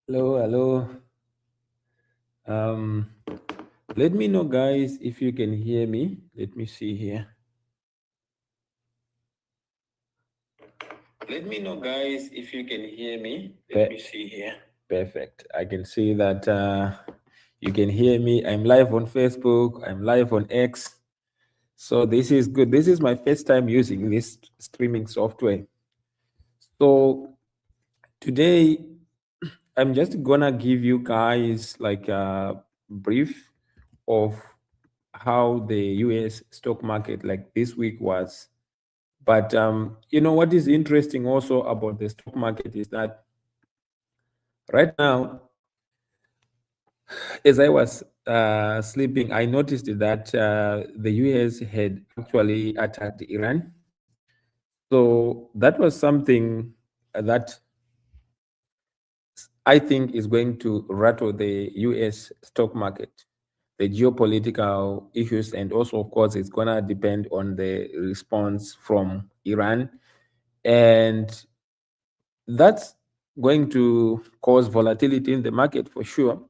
Hello. Let me know, guys, if you can hear me. Let me see here. Let me know, guys, if you can hear me. Let me see here. Perfect. I can see that you can hear me. I'm live on Facebook. I'm live on X. So this is good. This is my first time using this streaming software. So today, I'm just gonna give you guys like a brief of how the US stock market like this week was. But you know what is interesting also about the stock market is that right now, as I was sleeping, I noticed that the US had actually attacked Iran. So that was something that I think is going to rattle the US stock market, the geopolitical issues, and also, of course, it's going to depend on the response from Iran. And that's going to cause volatility in the market for sure.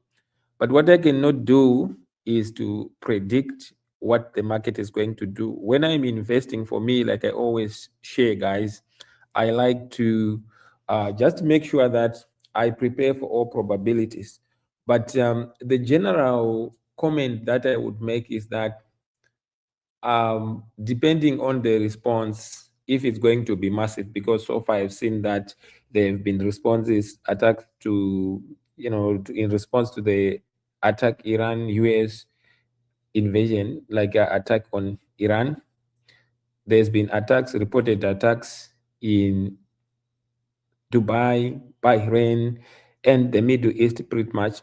But what I cannot do is to predict what the market is going to do. When I'm investing, for me, like I always share, guys, I like to just make sure that I prepare for all probabilities. But the general comment that I would make is that depending on the response, if it's going to be massive, because so far I've seen that there have been responses attacked to, in response to the attack Iran US invasion, like attack on Iran. There's been attacks, reported attacks in Dubai, Bahrain, and the Middle East pretty much.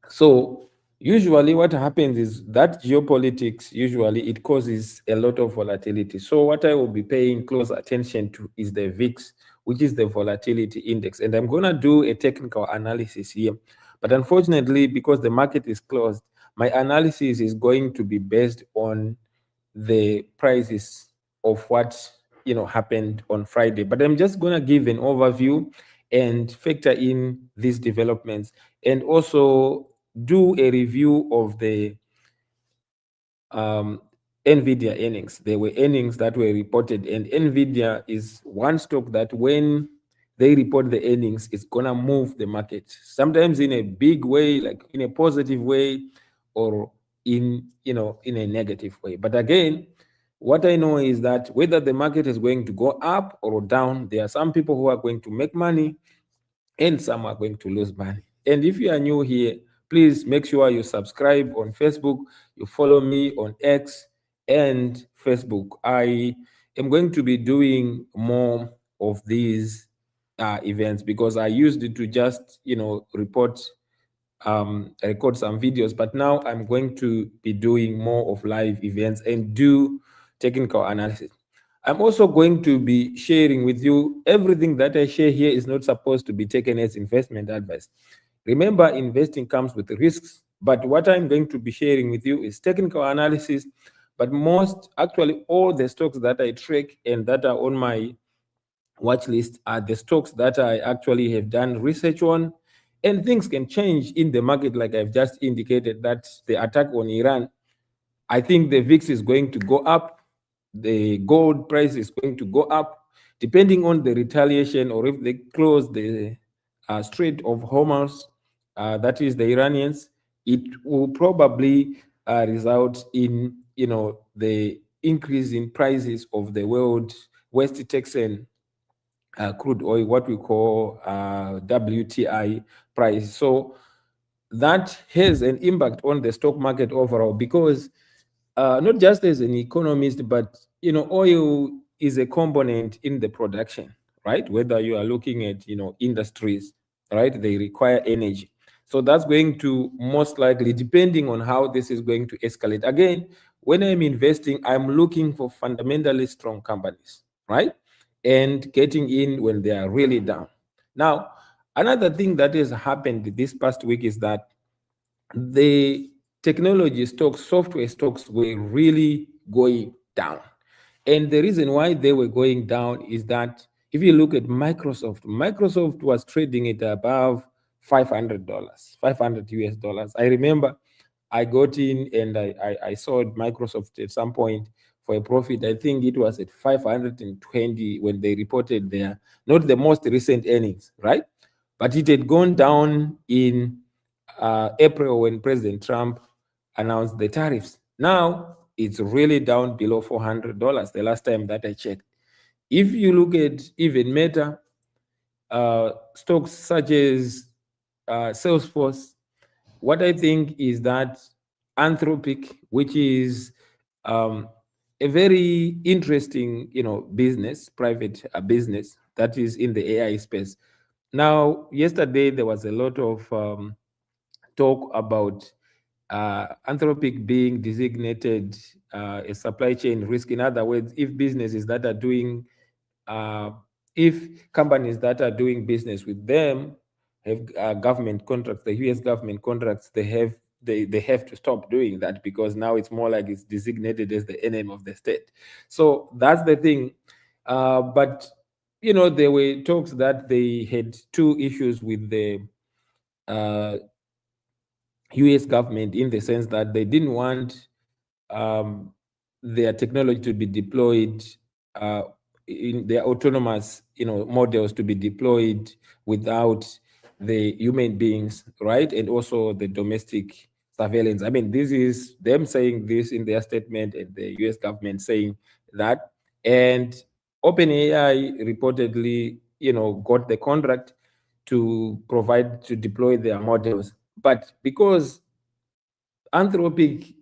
So usually what happens is that geopolitics, usually it causes a lot of volatility. So what I will be paying close attention to is the VIX, which is the volatility index. And I'm going to do a technical analysis here. But unfortunately, because the market is closed, my analysis is going to be based on the prices of what happened on Friday. But I'm just going to give an overview and factor in these developments, and also do a review of the NVIDIA earnings. There were earnings that were reported, and NVIDIA is one stock that when they report the earnings, it's gonna move the market. Sometimes in a big way, like in a positive way, or in a negative way. But again, what I know is that whether the market is going to go up or down, there are some people who are going to make money and some are going to lose money. And if you are new here, please make sure you subscribe on Facebook, you follow me on X and Facebook. I am going to be doing more of these events because I used it to just, record some videos, but now I'm going to be doing more of live events and do technical analysis. I'm also going to be sharing with you everything that I share here is not supposed to be taken as investment advice. Remember, investing comes with risks, but what I'm going to be sharing with you is technical analysis. But actually, all the stocks that I track and that are on my watch list are the stocks that I actually have done research on. And things can change in the market, like I've just indicated that the attack on Iran, I think the VIX is going to go up, the gold price is going to go up, depending on the retaliation, or if they close the Strait of Hormuz, that is the Iranians, it will probably result in the increase in prices of the world West Texan crude oil, what we call WTI price. So that has an impact on the stock market overall, because not just as an economist, but oil is a component in the production, right? Whether you are looking at industries, right, they require energy. So that's going to most likely, depending on how this is going to escalate. Again, when I'm investing, I'm looking for fundamentally strong companies, right? And getting in when they are really down. Now, another thing that has happened this past week is that the technology stocks, software stocks were really going down. And the reason why they were going down is that if you look at Microsoft was trading at above $500, 500 US dollars. I remember I got in and I saw Microsoft at some point for a profit. I think it was at 520 when they reported their, not the most recent earnings, right? But it had gone down in April when President Trump announced the tariffs. Now it's really down below $400 the last time that I checked. If you look at even Meta, stocks such as Salesforce, what I think is that Anthropic, which is a very interesting, business, private business that is in the AI space. Now, yesterday there was a lot of talk about Anthropic being designated a supply chain risk. In other words, if businesses that are doing, if companies that are doing business with them have government contracts, the US government contracts, they have to stop doing that, because now it's more like it's designated as the enemy of the state. So that's the thing. But there were talks that they had two issues with the US government, in the sense that they didn't want their technology to be deployed in their autonomous models to be deployed without the human beings, right? And also the domestic surveillance. I mean, this is them saying this in their statement, and the US government saying that. And OpenAI reportedly got the contract to deploy their models. But because Anthropic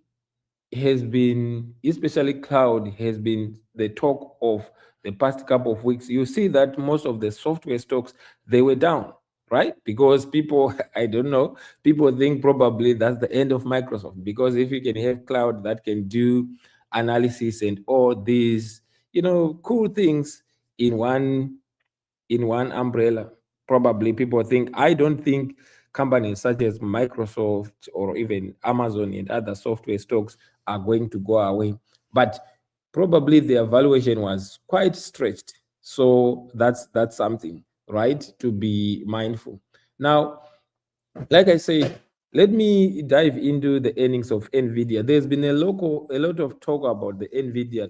has been, especially cloud, has been the talk of the past couple of weeks, you see that most of the software stocks, they were down, right? Because people, I don't know, people think probably that's the end of Microsoft, because if you can have cloud that can do analysis and all these, cool things in one umbrella, probably people think, I don't think companies such as Microsoft or even Amazon and other software stocks are going to go away. But probably their valuation was quite stretched. So that's something, right, to be mindful. Now, like I said, let me dive into the earnings of NVIDIA. There's been a lot of talk about the NVIDIA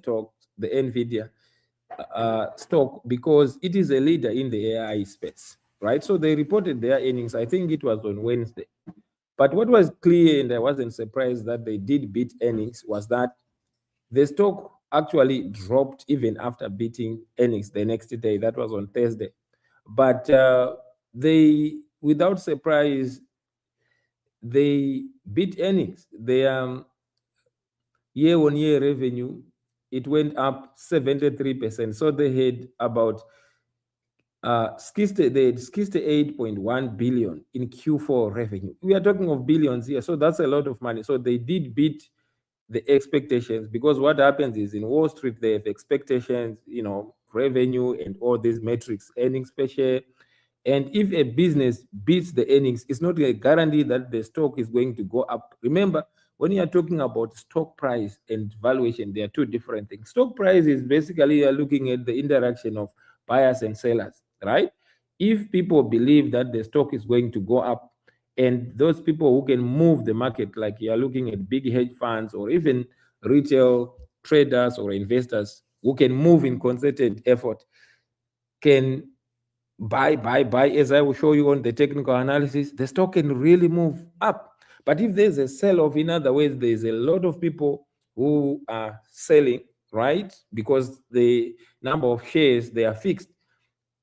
stock, because it is a leader in the AI space, right? So they reported their earnings, I think it was on Wednesday. But what was clear, and I wasn't surprised that they did beat earnings, was that the stock actually dropped even after beating earnings the next day. That was on Thursday. But they, without surprise, they beat earnings. Their year-on-year revenue, it went up 73%. So they had about 68.1 billion in Q4 revenue. We are talking of billions here, so that's a lot of money. So they did beat the expectations, because what happens is, in Wall Street they have expectations, revenue and all these metrics, earnings per share. And if a business beats the earnings, it's not a guarantee that the stock is going to go up. Remember, when you are talking about stock price and valuation, they are two different things. Stock price is basically you are looking at the interaction of buyers and sellers, right? If people believe that the stock is going to go up, and those people who can move the market, like you are looking at big hedge funds or even retail traders or investors who can move in concerted effort, can buy, as I will show you on the technical analysis, the stock can really move up. But if there's a sell-off, in other words, there's a lot of people who are selling, right? Because the number of shares, they are fixed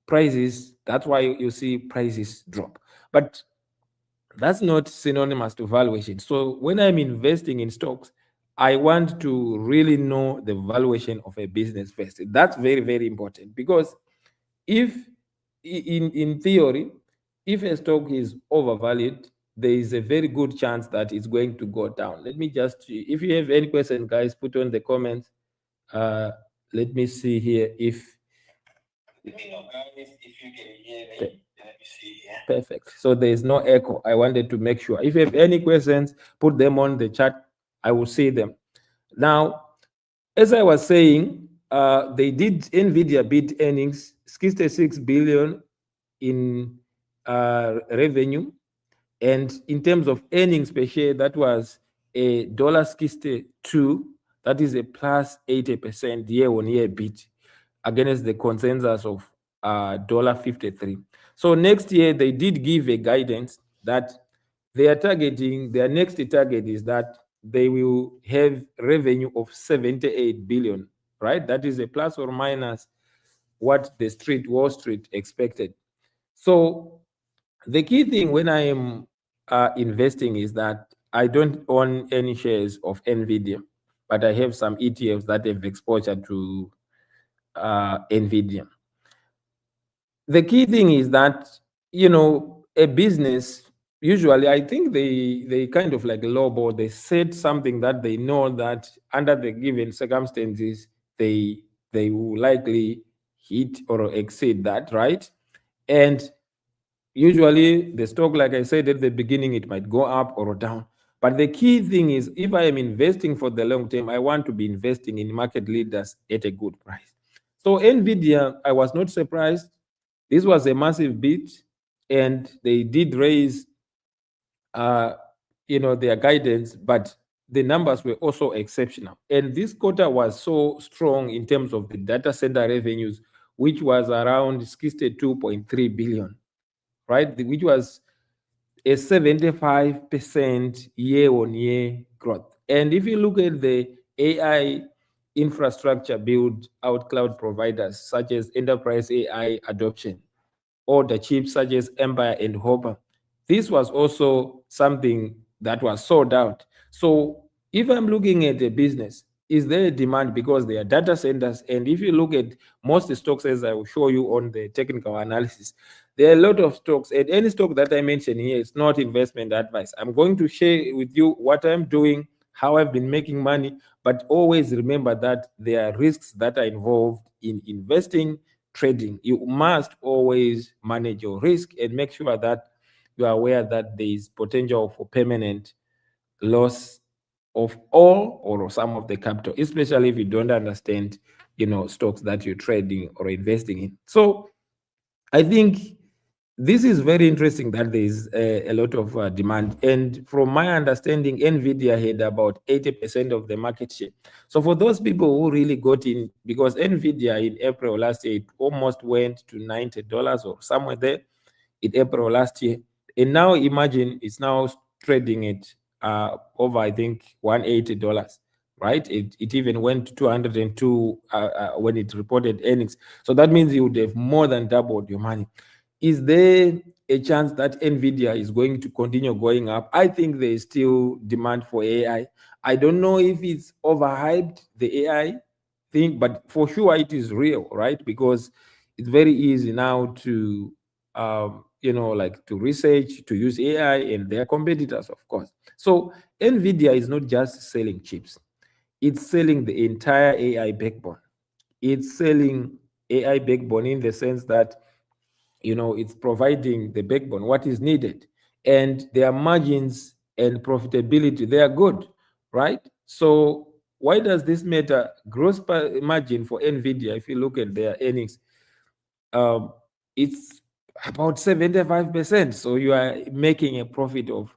prices. That's why you see prices drop. But that's not synonymous to valuation. So when I'm investing in stocks, I want to really know the valuation of a business first. That's very, very important, because if in theory, if a stock is overvalued, there is a very good chance that it's going to go down. Let me just, if you have any question, guys, put on the comments. Let me see here if. Let me know, guys, if you can hear me. Let me see here. Perfect. So there is no echo. I wanted to make sure. If you have any questions, put them on the chat. I will see them. Now, as I was saying, they did, NVIDIA beat earnings, 66 billion in revenue, And in terms of earnings per share, that was $1.62. That is a plus 80% year-on-year beat against the consensus of $1.53. So next year they did give a guidance that they are targeting, their next target is that they will have revenue of 78 billion, right? That is a plus or minus what the Wall Street expected. So the key thing when I am investing is that I don't own any shares of NVIDIA, but I have some ETFs that have exposure to NVIDIA. The key thing is that, a business, usually I think they kind of like lowball, they said something that they know that under the given circumstances, they will likely hit or exceed that, right? And usually the stock, like I said at the beginning, it might go up or down. But the key thing is, if I am investing for the long term, I want to be investing in market leaders at a good price. So NVIDIA, I was not surprised. This was a massive beat, and they did raise, their guidance, but the numbers were also exceptional. And this quarter was so strong in terms of the data center revenues, which was around 62.3 billion, right? Which was a 75% year-on-year growth. And if you look at the AI infrastructure build out cloud providers such as enterprise AI adoption, or the chips such as Empire and Hopper, this was also something that was sold out. So if I'm looking at a business, is there a demand because they are data centers? And if you look at most stocks, as I will show you on the technical analysis, there are a lot of stocks, and any stock that I mention here is not investment advice. I'm going to share with you what I'm doing, how I've been making money, but always remember that there are risks that are involved in investing, trading. You must always manage your risk and make sure that you are aware that there is potential for permanent loss of all or some of the capital, especially if you don't understand, stocks that you're trading or investing in. So I think this is very interesting that there is a lot of demand. And from my understanding, NVIDIA had about 80% of the market share. So for those people who really got in, because NVIDIA in April last year, it almost went to $90 or somewhere there in April last year. And now imagine it's now trading at over, I think, $180, right? It even went to 202 when it reported earnings. So that means you would have more than doubled your money. Is there a chance that NVIDIA is going to continue going up? I think there is still demand for AI. I don't know if it's overhyped, the AI thing, but for sure it is real, right? Because it's very easy now to, to research, to use AI and their competitors, of course. So NVIDIA is not just selling chips. It's selling the entire AI backbone. It's selling AI backbone in the sense that, it's providing the backbone, what is needed. And their margins and profitability, they are good, right? So why does this matter? Gross margin for NVIDIA, if you look at their earnings, it's about 75%. So you are making a profit of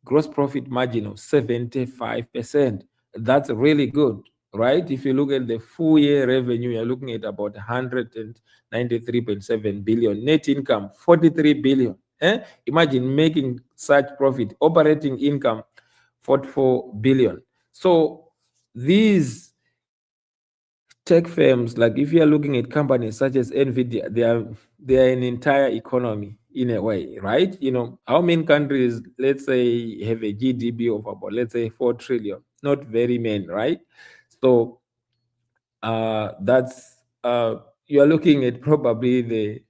gross profit margin of 75%. That's really good, right? If you look at the full year revenue, you're looking at about 193.7 billion. Net income, 43 billion. Imagine making such profit. Operating income, 44 billion. So these tech firms, like if you are looking at companies such as NVIDIA, they are an entire economy in a way, right? How many countries, let's say, have a GDP of about, let's say, 4 trillion? Not very many, right? So that's you are looking at probably the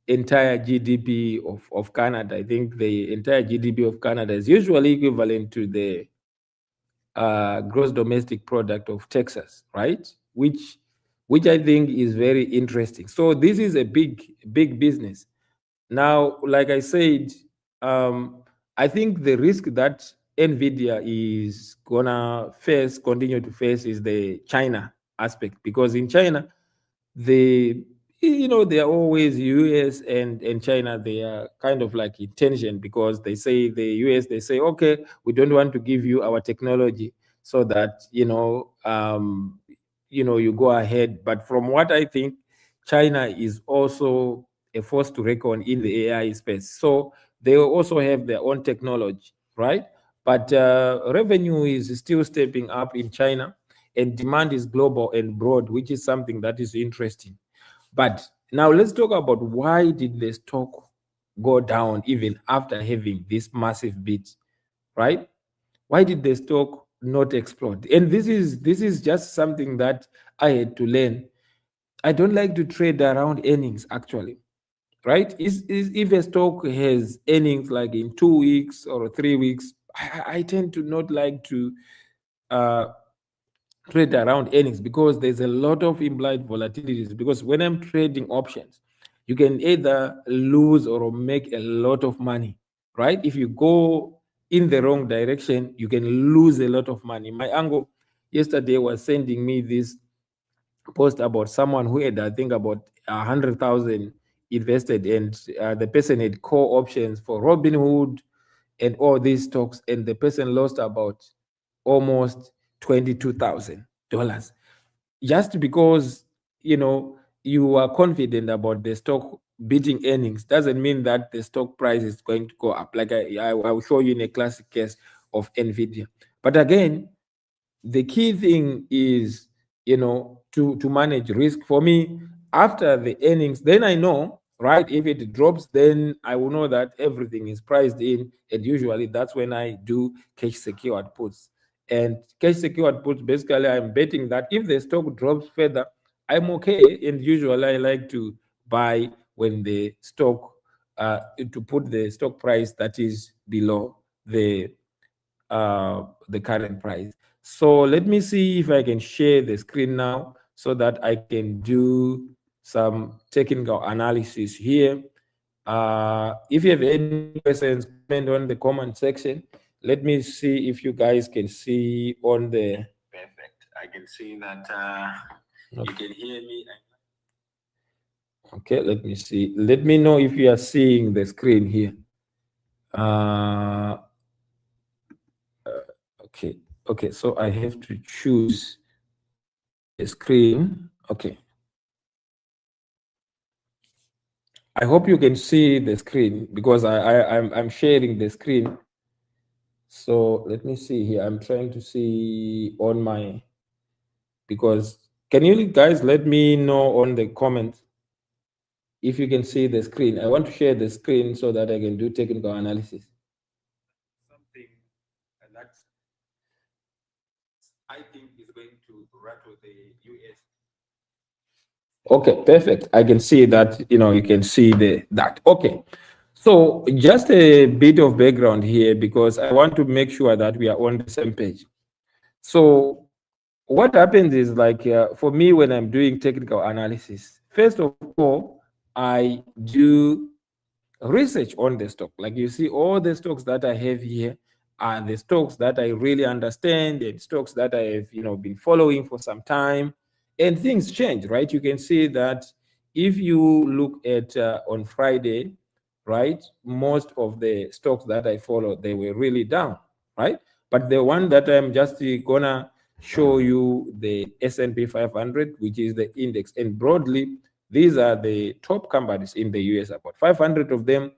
entire GDP of Canada. I think the entire GDP of Canada is usually equivalent to the gross domestic product of Texas, right? Which I think is very interesting. So this is a big business. Now, like I said, I think the risk that NVIDIA is gonna continue to face is the China aspect, because in China, the They are always US and China. They are kind of like in tension because they say the US, they say, okay, we don't want to give you our technology so that, you go ahead. But from what I think, China is also a force to reckon in the AI space. So they also have their own technology, right? But revenue is still stepping up in China, and demand is global and broad, which is something that is interesting. But now let's talk about why did the stock go down even after having this massive beat, right? Why did the stock not explode? And this is just something that I had to learn. I don't like to trade around earnings actually, right? Is if a stock has earnings like in 2 weeks or 3 weeks, I tend to not like to uh, trade around earnings because there's a lot of implied volatilities. Because when I'm trading options, you can either lose or make a lot of money, right? If you go in the wrong direction, you can lose a lot of money. My uncle yesterday was sending me this post about someone who had, I think, about 100,000 invested, and the person had core options for Robinhood and all these stocks, and the person lost about almost $22,000 just because you are confident about the stock beating earnings doesn't mean that the stock price is going to go up. Like I will show you in a classic case of Nvidia. But again, the key thing is to manage risk. For me, after the earnings, then I know, right, if it drops, then I will know that everything is priced in, and usually that's when I do cash secured puts. And cash secured puts, basically I'm betting that if the stock drops further, I'm okay. And usually I like to buy when the stock to put the stock price that is below the current price. So let me see if I can share the screen now so that I can do some technical analysis here. If you have any questions, comment on the comment section. Let me see if you guys can see on the. Perfect. I can see that you can hear me. Okay, let me see. Let me know if you are seeing the screen here. Okay. Okay, so I have to choose a screen. Okay. I hope you can see the screen because I'm sharing the screen. So let me see here. I'm trying to see on my, because can you guys let me know on the comments if you can see the screen? I want to share the screen so that I can do technical analysis. Something that I think is going to rattle the US. Okay, perfect. I can see that, you can see that. Okay. So just a bit of background here because I want to make sure that we are on the same page. So what happens is like for me when I'm doing technical analysis, first of all, I do research on the stock. Like you see, all the stocks that I have here are the stocks that I really understand and stocks that I have, been following for some time. And things change, right? You can see that if you look at on Friday, right, most of the stocks that I follow, they were really down, right? But the one that I'm just gonna show you, the S&P 500, which is the index, and broadly, these are the top companies in the US, about 500 of them.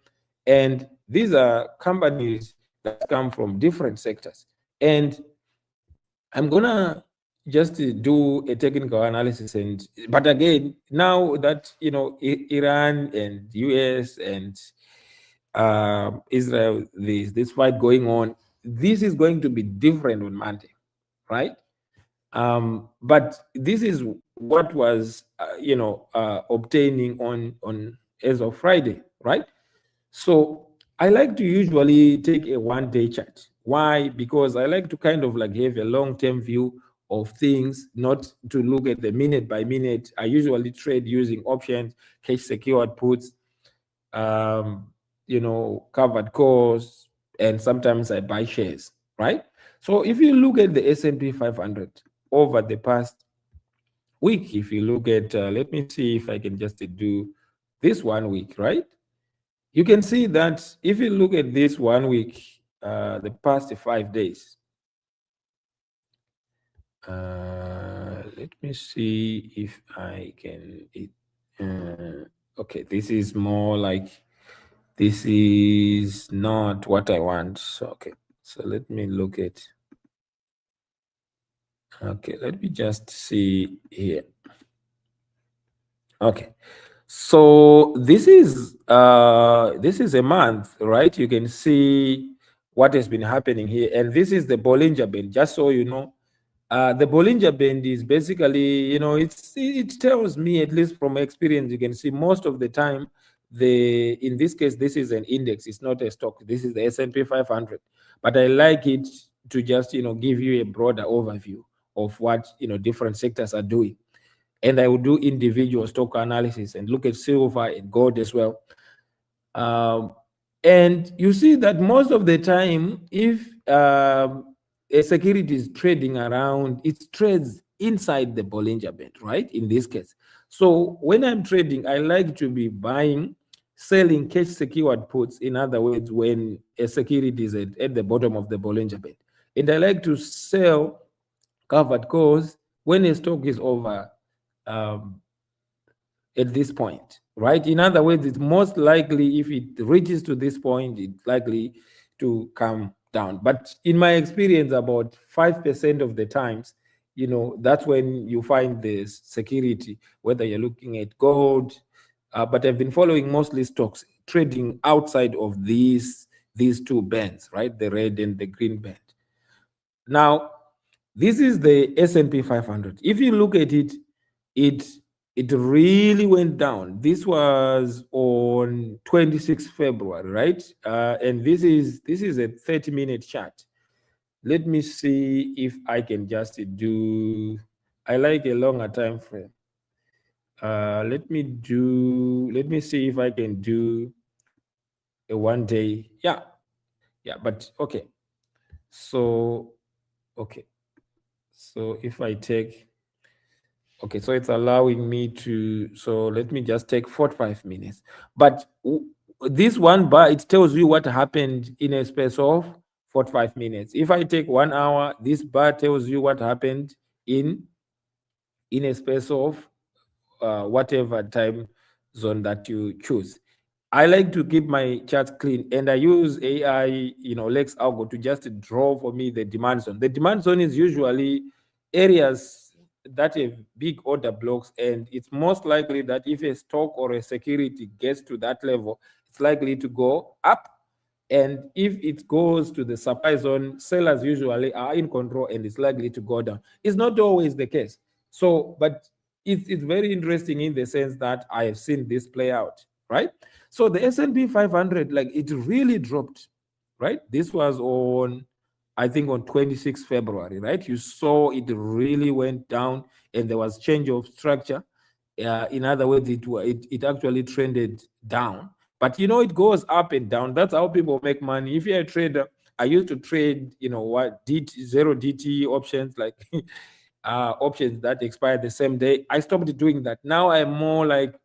And these are companies that come from different sectors. And I'm going to just do a technical analysis. But again, now that, Iran and US and Israel, this fight going on, this is going to be different on Monday, right? But this is what was, obtaining on as of Friday, right? So I like to usually take a one-day chart. Why? Because I like to kind of like have a long-term view of things, not to look at the minute by minute. I usually trade using options, cash secured puts, covered calls, and sometimes I buy shares, right? So if you look at the S&P 500 over the past week, if you look at, let me see if I can just do this 1 week, right? You can see that if you look at this 1 week, the past 5 days, let me see if I can, okay, this is more like, this is not what I want. So, okay, so let me look at, okay, let me just see here. Okay, so this is a month, right? You can see what has been happening here, and this is the Bollinger Band, just so you know. The Bollinger Band is basically, it tells me, at least from experience, you can see most of the time, in this case, this is an index, it's not a stock, this is the S&P 500. But I like it to just, give you a broader overview of what, different sectors are doing. And I will do individual stock analysis and look at silver and gold as well. And you see that most of the time, if a security is trading around, it trades inside the Bollinger Band, right? In this case. So when I'm trading, I like to be buying, selling cash secured puts. In other words, when a security is at the bottom of the Bollinger Band. And I like to sell covered calls when a stock is over at this point, right? In other words, it's most likely, if it reaches to this point, it's likely to come down. But in my experience, about 5% of the times, that's when you find this security, whether you're looking at gold, but I've been following mostly stocks trading outside of these two bands, right? The red and the green band. Now, this is the S&P 500. If you look at it, it really went down. This was on 26 February, right? And this is a 30-minute chart. Let me see if I can just do, I like a longer time frame. Let me see if I can do a 1 day. Yeah, but okay. So, okay. So if I take, okay, so it's allowing me to, so let me just take 45 minutes. But this one bar, it tells you what happened in a space of 45 minutes. If I take 1 hour, this bar tells you what happened in a space of whatever time zone that you choose. I like to keep my charts clean, and I use AI, Lex Algo, to just draw for me the demand zone. The demand zone is usually areas that have big order blocks, and it's most likely that if a stock or a security gets to that level, it's likely to go up. And if it goes to the supply zone, sellers usually are in control and it's likely to go down. It's not always the case. So, but it's very interesting in the sense that I have seen this play out, right? So the S&P 500, like, it really dropped, right? This was on, I think, on 26 February, right? You saw it really went down and there was change of structure. In other words, it actually trended down. But it goes up and down. That's how people make money. If you're a trader, I used to trade, zero DT options, like options that expire the same day. I stopped doing that. Now I'm more like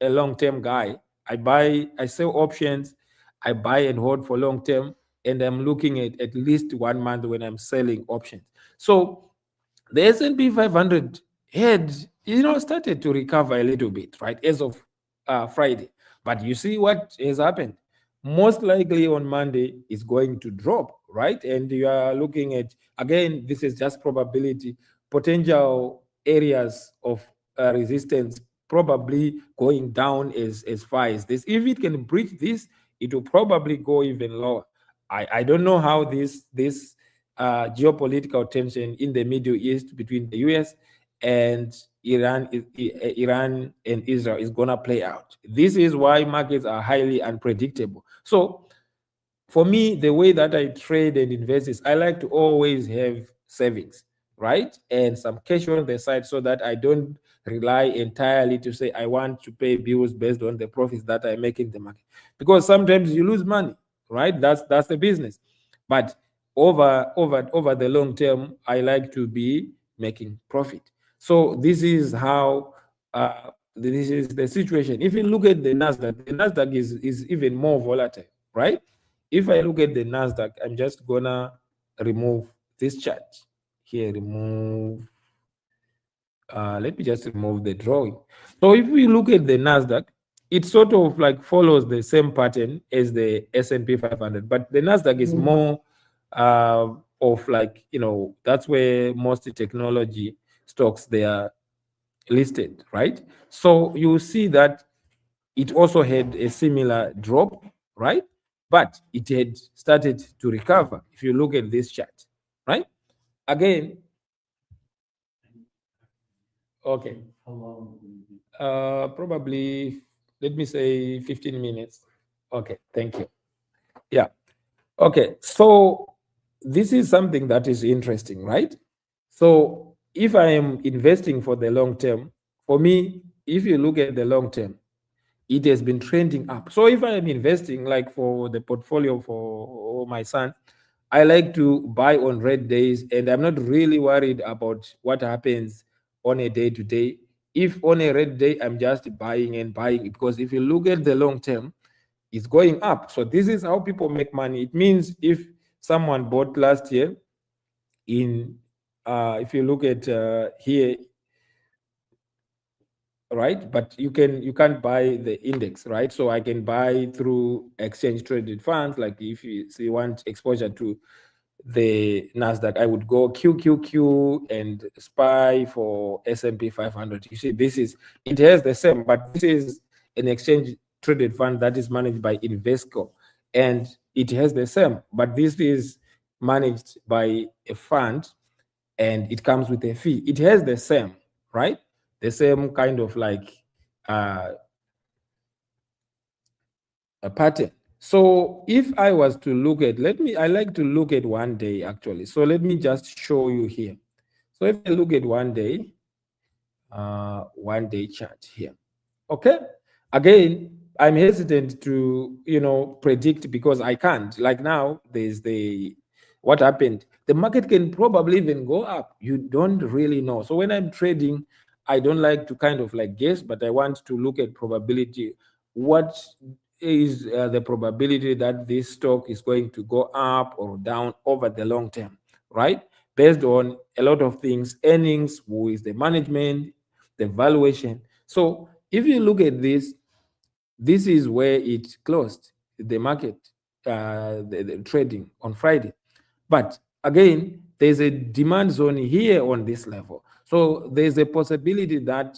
a long-term guy. I sell options, I buy and hold for long term, and I'm looking at least 1 month when I'm selling options. So the S&P 500 had, started to recover a little bit, right, as of Friday. But you see what has happened. Most likely on Monday is going to drop, right? And you are looking at, again, this is just probability, potential areas of resistance probably going down as far as this. If it can breach this, it will probably go even lower. I don't know how this geopolitical tension in the Middle East between the US and Iran and Israel is going to play out. This is why markets are highly unpredictable. So for me, the way that I trade and invest is I like to always have savings, right? And some cash on the side so that I don't rely entirely to say I want to pay bills based on the profits that I make in the market. Because sometimes you lose money, right? That's the business. But over the long term, I like to be making profit. So this is how this is the situation. If you look at the NASDAQ is even more volatile, right? If I look at the NASDAQ, I'm just gonna remove this chart here, remove, let me just remove the drawing. So if we look at the NASDAQ, it sort of like follows the same pattern as the S&P 500, but the NASDAQ is more of like, you know, that's where most technology stocks they are listed, right? So you see that it also had a similar drop, right? But it had started to recover. If you look at this chart, right? Again, okay. How long? Probably, let me say 15 minutes. Okay, thank you. Yeah. Okay, so this is something that is interesting, right? So if I am investing for the long term, for me, if you look at the long term, it has been trending up. So if I am investing, like for the portfolio for my son, I like to buy on red days, and I'm not really worried about what happens on a day to day. If on a red day, I'm just buying and buying, because if you look at the long term, it's going up. So this is how people make money. It means if someone bought last year in, if you look at here, right? But you can't buy the index, right? So I can buy through exchange traded funds. Like if you want exposure to the NASDAQ, I would go QQQ and SPY for S&P 500. You see, it has the same, but this is an exchange traded fund that is managed by Invesco, and it has the same, but this is managed by a fund and it comes with a fee. It has the same, right? The same kind of like a pattern. So if I was to look at, I like to look at 1 day actually. So let me just show you here. So if I look at 1 day, 1 day chart here, okay? Again, I'm hesitant to, predict because I can't. Like now, there's what happened. The market can probably even go up. You don't really know. So when I'm trading, I don't like to kind of like guess, but I want to look at probability. What is the probability that this stock is going to go up or down over the long term, right? Based on a lot of things, earnings, who is the management, the valuation. So if you look at this is where it closed, the market, the trading on Friday. But again, there's a demand zone here on this level. So there's a possibility that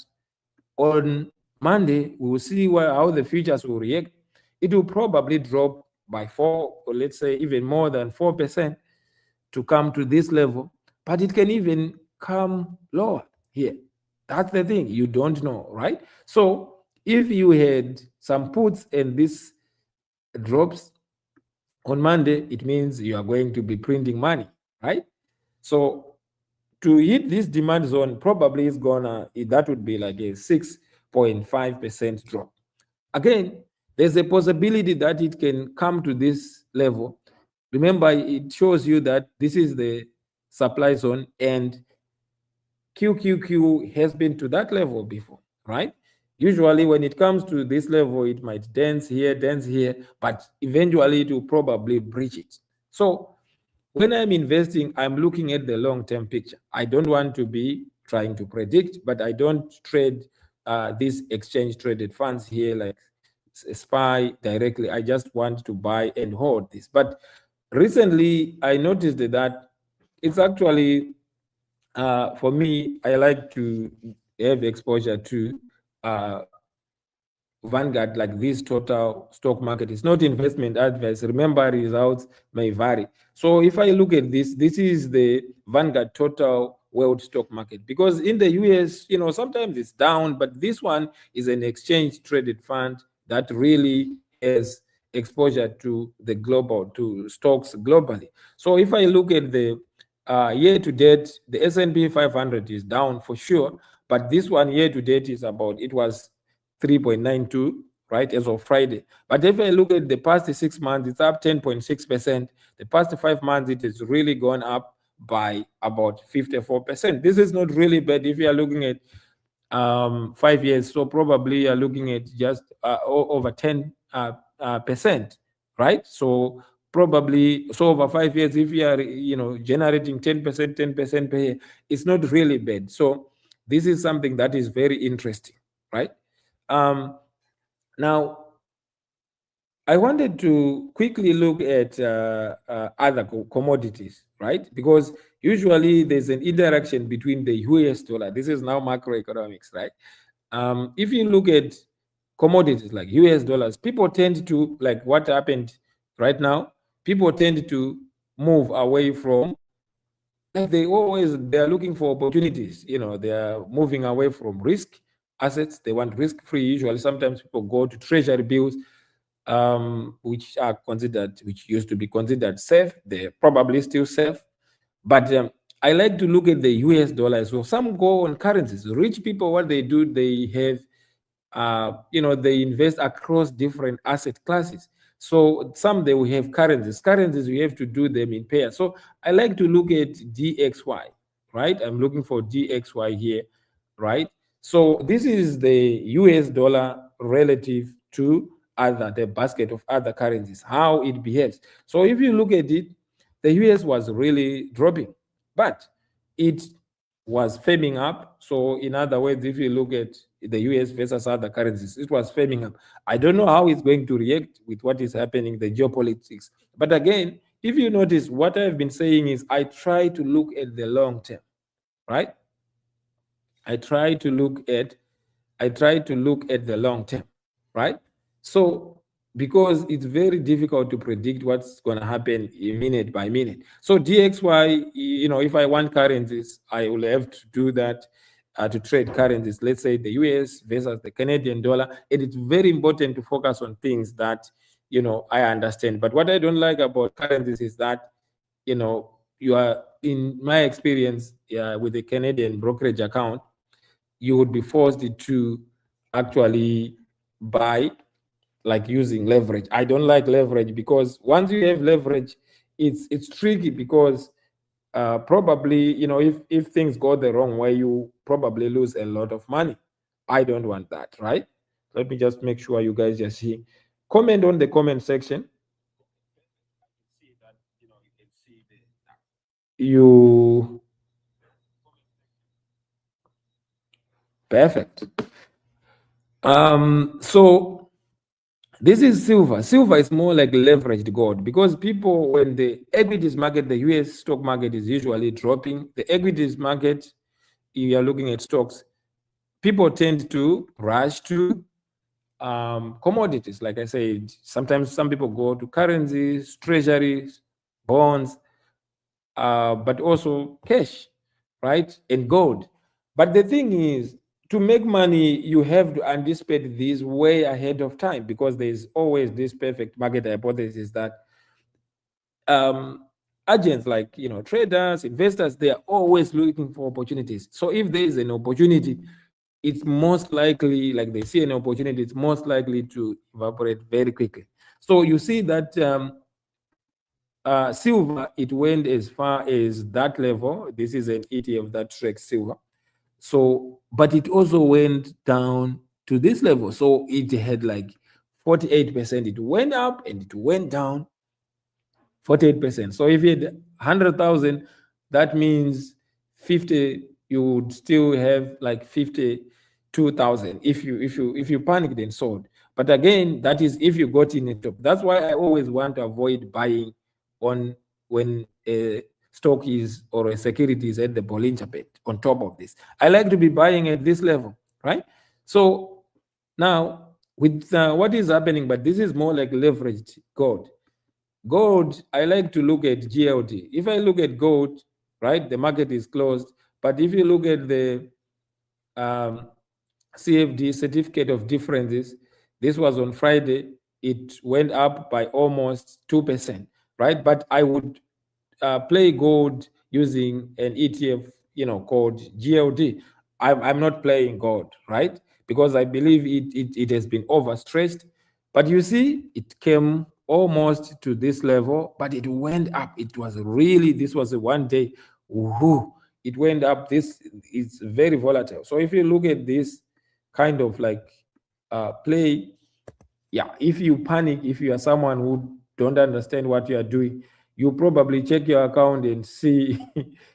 on Monday, we will see how the futures will react. It will probably drop by 4, or let's say even more than 4% to come to this level, but it can even come lower here. That's the thing, you don't know, right? So if you had some puts and this drops on Monday, it means you are going to be printing money, right? So to hit this demand zone, probably that would be like a 6.5% drop. Again, there's a possibility that it can come to this level. Remember, it shows you that this is the supply zone and QQQ has been to that level before, right? Usually when it comes to this level, it might dance here, but eventually it will probably breach it. So when I'm investing, I'm looking at the long-term picture. I don't want to be trying to predict, but I don't trade these exchange-traded funds here like SPY directly. I just want to buy and hold this. But recently, I noticed that it's actually, for me, I like to have exposure to Vanguard, like this total stock market. It's not investment advice. Remember, results may vary. So if I look at this is the Vanguard total world stock market, because in the US, sometimes it's down, but this one is an exchange traded fund that really has exposure to to stocks globally. So if I look at the year to date, the S&P 500 is down for sure, but this one year to date it was 3.92, right, as of Friday. But if I look at the past 6 months, it's up 10.6%. The past 5 months, it has really gone up by about 54%. This is not really bad if you are looking at 5 years. So probably you're looking at just over 10%, right? So probably, so over 5 years, if you are, generating 10% per year, it's not really bad. So this is something that is very interesting, right? Now, I wanted to quickly look at other commodities, right? Because usually there's an interaction between the US dollar. This is now macroeconomics, right? If you look at commodities like US dollars, people tend to, like what happened right now, people tend to move away from, like they're looking for opportunities. They are moving away from risk assets. They want risk-free. Usually, sometimes people go to treasury bills, which used to be considered safe. They're probably still safe. But I like to look at the US dollar. So some go on currencies. Rich people, what they do, they have, they invest across different asset classes. So some they will have currencies. Currencies, you have to do them in pairs. So I like to look at DXY, right? I'm looking for DXY here, right? So this is the US dollar relative to the basket of other currencies, how it behaves. So if you look at it, the US was really dropping, but it was firming up. So in other words, if you look at the US versus other currencies, it was firming up. I don't know how it's going to react with what is happening, the geopolitics. But again, if you notice, what I've been saying is I try to look at the long term, right? I try to look at the long term, right? So because it's very difficult to predict what's going to happen minute by minute. So DXY, if I want currencies, I will have to do that to trade currencies. Let's say the US versus the Canadian dollar. And it's very important to focus on things that, I understand. But what I don't like about currencies is that, you are, in my experience with the Canadian brokerage account, you would be forced to actually buy, like using leverage. I don't like leverage because once you have leverage, it's tricky because probably, if things go the wrong way, you probably lose a lot of money. I don't want that, right? Let me just make sure you guys just see. Comment on the comment section. You perfect. So this is silver. Silver is more like leveraged gold because people, when the equities market, the US stock market is usually dropping. The equities market, if you are looking at stocks, people tend to rush to commodities. Like I said, sometimes some people go to currencies, treasuries, bonds, but also cash, right? And gold. But the thing is, to make money, you have to anticipate this way ahead of time because there's always this perfect market hypothesis that agents, like traders, investors, they are always looking for opportunities. So if there is an opportunity, it's most likely, like they see an opportunity, it's most likely to evaporate very quickly. So you see that silver, it went as far as that level. This is an ETF that tracks silver. So, but it also went down to this level. So it had like 48%. It went up and it went down 48%. So if you had 100,000, that means 50, you would still have like 52,000 if you panicked and sold. But again, that is if you got in a top. That's why I always want to avoid buying on when a stock is or a security is at the Bollinger Band on top of this. I like to be buying at this level, right? So now with what is happening, but this is more like leveraged gold. Gold, I like to look at GLD. If I look at gold, right, the market is closed. But if you look at the CFD, certificate of differences, this was on Friday, it went up by almost 2%, right? But I would play gold using an ETF, called GLD. I'm not playing gold, right? Because I believe it has been overstretched. But you see, it came almost to this level, but it went up. It was really, this was a one day, woohoo, it went up. This is very volatile. So if you look at this kind of like play, yeah, if you panic, if you are someone who don't understand what you are doing, you probably check your account and see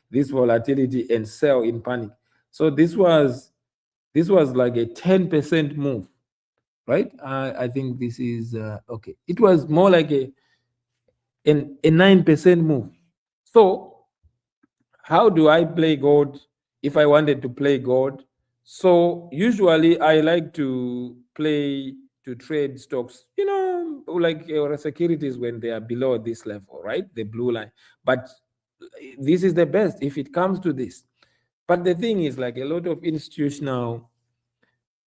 this volatility and sell in panic. So this was like a 10% move, right? I think this is okay. It was more like a 9% move. So how do I play gold if I wanted to play gold? So usually I like to trade stocks, like securities when they are below this level, right? The blue line. But this is the best if it comes to this. But the thing is, like, a lot of institutional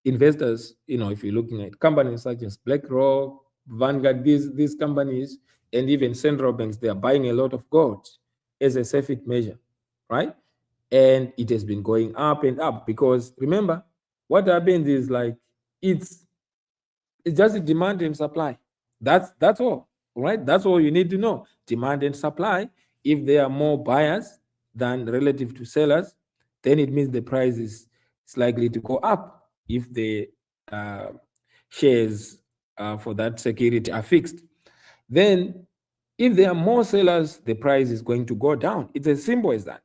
investors, if you're looking at companies such as BlackRock, Vanguard, these companies, and even central banks, they are buying a lot of gold as a safe measure, right? And it has been going up and up because remember, what happens is like it's just a demand and supply. That's all, right? That's all you need to know. Demand and supply. If there are more buyers than relative to sellers, then it means the price is likely to go up if the shares for that security are fixed. Then if there are more sellers, the price is going to go down. It's as simple as that.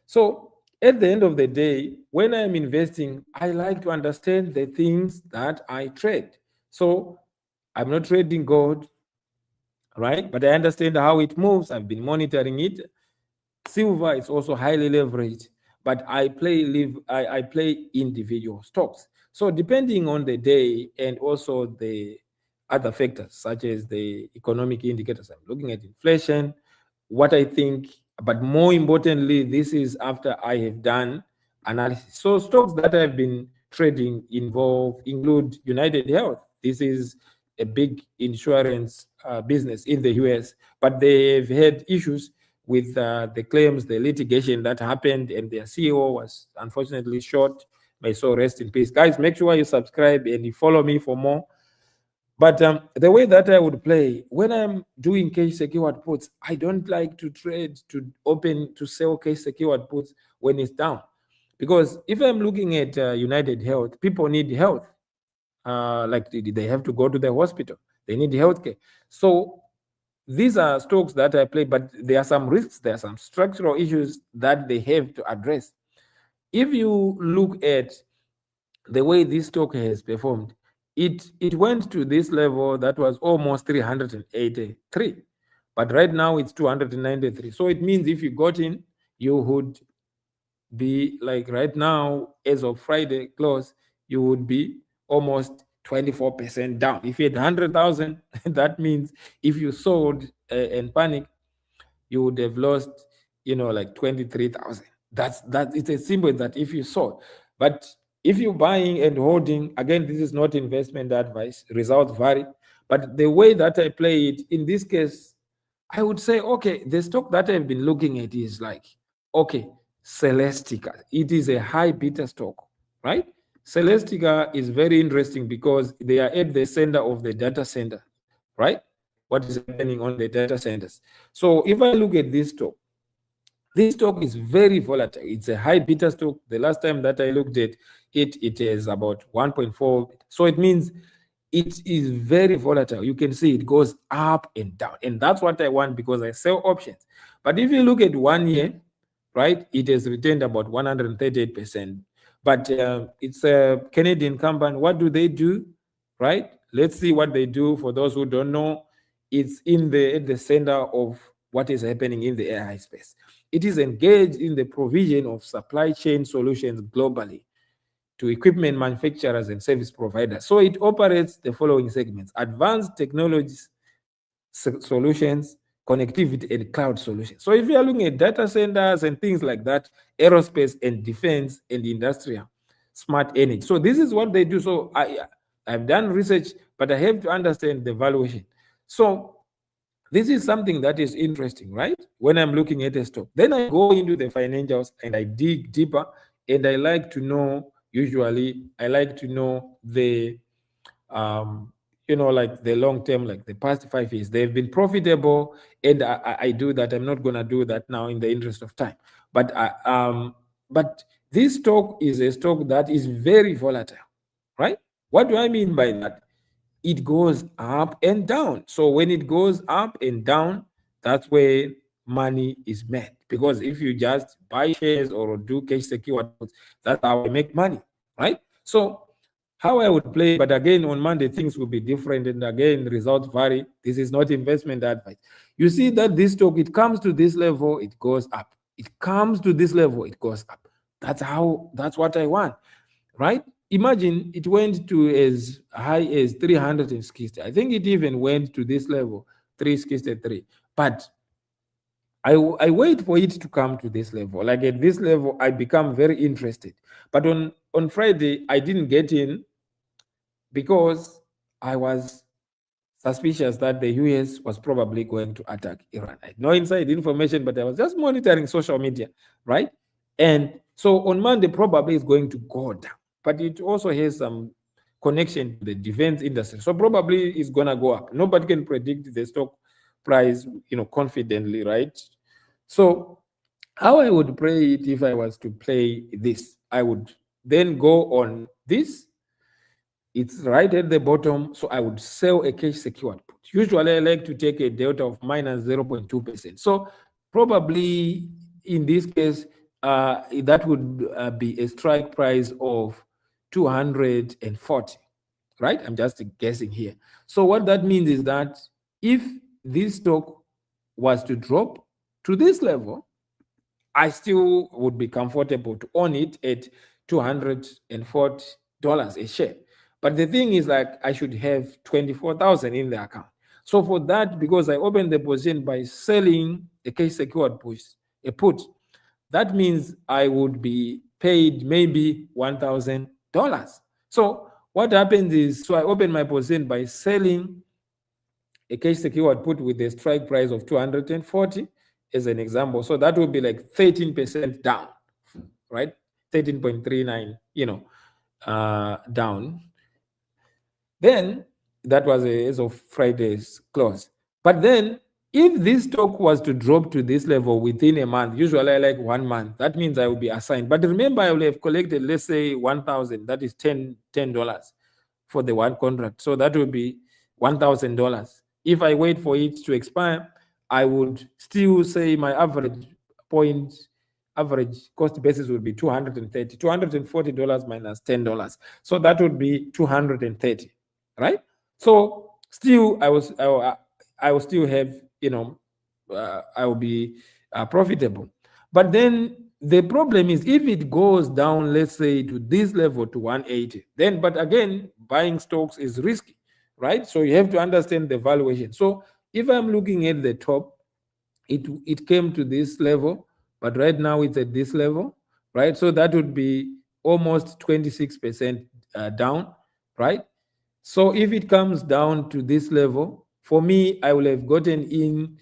So at the end of the day, when I'm investing, I like to understand the things that I trade. So I'm not trading gold, right? But I understand how it moves. I've been monitoring it. Silver is also highly leveraged, but I play individual stocks. So depending on the day and also the other factors, such as the economic indicators, I'm looking at inflation, what I think, but more importantly, this is after I have done analysis. So stocks that I've been trading include United Health. This is a big insurance business in the US, but they've had issues with the claims, the litigation that happened, and their CEO was unfortunately shot. May so rest in peace. Guys, make sure you subscribe and you follow me for more. But the way that I would play, when I'm doing cash secured puts, I don't like to trade to sell cash secured puts when it's down. Because if I'm looking at United Health, people need health. Like they have to go to the hospital. They need healthcare. So these are stocks that I play, but there are some risks, there are some structural issues that they have to address. If you look at the way this stock has performed, it went to this level that was almost 383, but right now it's 293. So it means if you got in, you would be like right now, as of Friday close, you would be almost 24% down. If you had 100,000, that means if you sold and panic, you would have lost, like 23,000. That's it's a symbol that if you sold. But if you're buying and holding, again, this is not investment advice. Results vary. But the way that I play it, in this case, I would say, okay, the stock that I've been looking at is like, okay, Celestica. It is a high beta stock, right? Celestica is very interesting because they are at the center of the data center, right? What is happening on the data centers. So if I look at this stock is very volatile. It's a high beta stock. The last time that I looked at it, it is about 1.4. So it means it is very volatile. You can see it goes up and down. And that's what I want because I sell options. But if you look at 1 year, right, it has retained about 138%. But it's a Canadian company. What do they do, right? Let's see what they do. For those who don't know, it's at the center of what is happening in the AI space. It is engaged in the provision of supply chain solutions globally to equipment manufacturers and service providers. So it operates the following segments: advanced technologies solutions, connectivity, and cloud solutions. So if you are looking at data centers and things like that, aerospace and defense and industrial, smart energy. So this is what they do. So I've done research, but I have to understand the valuation. So this is something that is interesting, right? When I'm looking at a stock, then I go into the financials and I dig deeper, and I like to know, usually, I like to know the like the long term, like the past 5 years, they've been profitable, and I do that. I'm not gonna do that now in the interest of time. But but this stock is a stock that is very volatile, right? What do I mean by that? It goes up and down. So when it goes up and down, that's where money is made. Because if you just buy shares or do cash secured, that's how I make money, right? So how I would play, but again, on Monday, things will be different. And again, results vary. This is not investment advice. You see that this stock, it comes to this level, it goes up. It comes to this level, it goes up. That's what I want, right? Imagine it went to as high as 360. I think it even went to this level, 363. But I wait for it to come to this level. Like at this level, I become very interested. But on Friday, I didn't get in because I was suspicious that the US was probably going to attack Iran. I had no inside information, but I was just monitoring social media, right? And so on Monday, probably it's going to go down, but it also has some connection to the defense industry. So probably it's going to go up. Nobody can predict the stock price, confidently, right? So how I would play it if I was to play this, I would then go on this. It's right at the bottom, so I would sell a cash secured put. Usually I like to take a delta of minus 0.2%. So probably in this case, that would be a strike price of 240, right? I'm just guessing here. So what that means is that if this stock was to drop to this level, I still would be comfortable to own it at $240 a share. But the thing is, like, I should have 24,000 in the account. So for that, because I opened the position by selling a cash secured put, that means I would be paid maybe $1,000. So what happens is, so I open my position by selling a cash secured put with a strike price of 240 as an example. So that would be like 13% down, right? 13.39, down. Then that was as of Friday's close. But then if this stock was to drop to this level within a month, usually I like 1 month, that means I will be assigned. But remember, I will have collected, let's say 1,000, that is $10 for the one contract. So that will be $1,000. If I wait for it to expire, I would still say my average cost basis would be $240 minus $10. So that would be 230, right? So still, I will still have, I will be profitable. But then the problem is if it goes down, let's say to this level, to 180, then, but again, buying stocks is risky, right? So you have to understand the valuation. So if I'm looking at the top, it came to this level, but right now it's at this level, right? So that would be almost 26% down, right? So if it comes down to this level, for me, I will have gotten in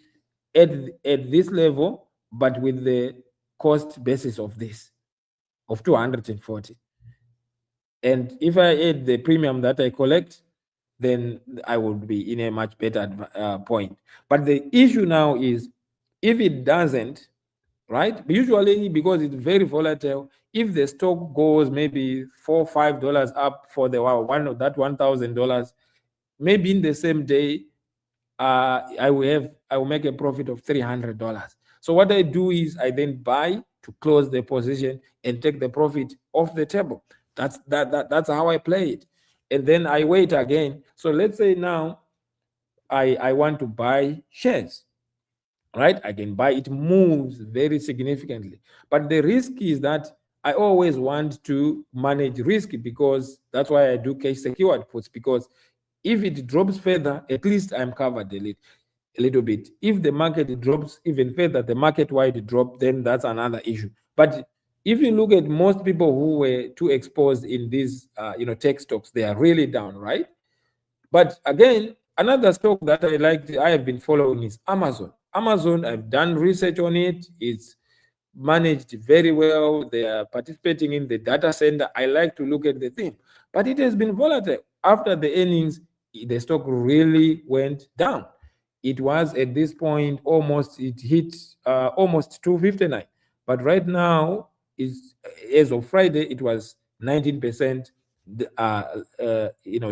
at this level, but with the cost basis of this, of 240. And if I add the premium that I collect, then I would be in a much better point. But the issue now is, if it doesn't, right? Usually, because it's very volatile, if the stock goes maybe $4 or $5 up for the one of that $1,000, maybe in the same day, I will make a profit of $300. So what I do is I then buy to close the position and take the profit off the table. That's how I play it. And then I wait again. So let's say now I want to buy shares, right? I can buy, it moves very significantly. But the risk is that I always want to manage risk, because that's why I do cash secured puts, because if it drops further, at least I'm covered a little bit. If the market drops even further, the market-wide drop, then that's another issue. But if you look at most people who were too exposed in these, tech stocks, they are really down, right? But again, another stock that I have been following is Amazon. Amazon, I've done research on it. It's managed very well. They are participating in the data center. I like to look at the thing, but it has been volatile. After the earnings, the stock really went down. It was at this point almost, it hit almost 259, but right now is, as of Friday, it was 19%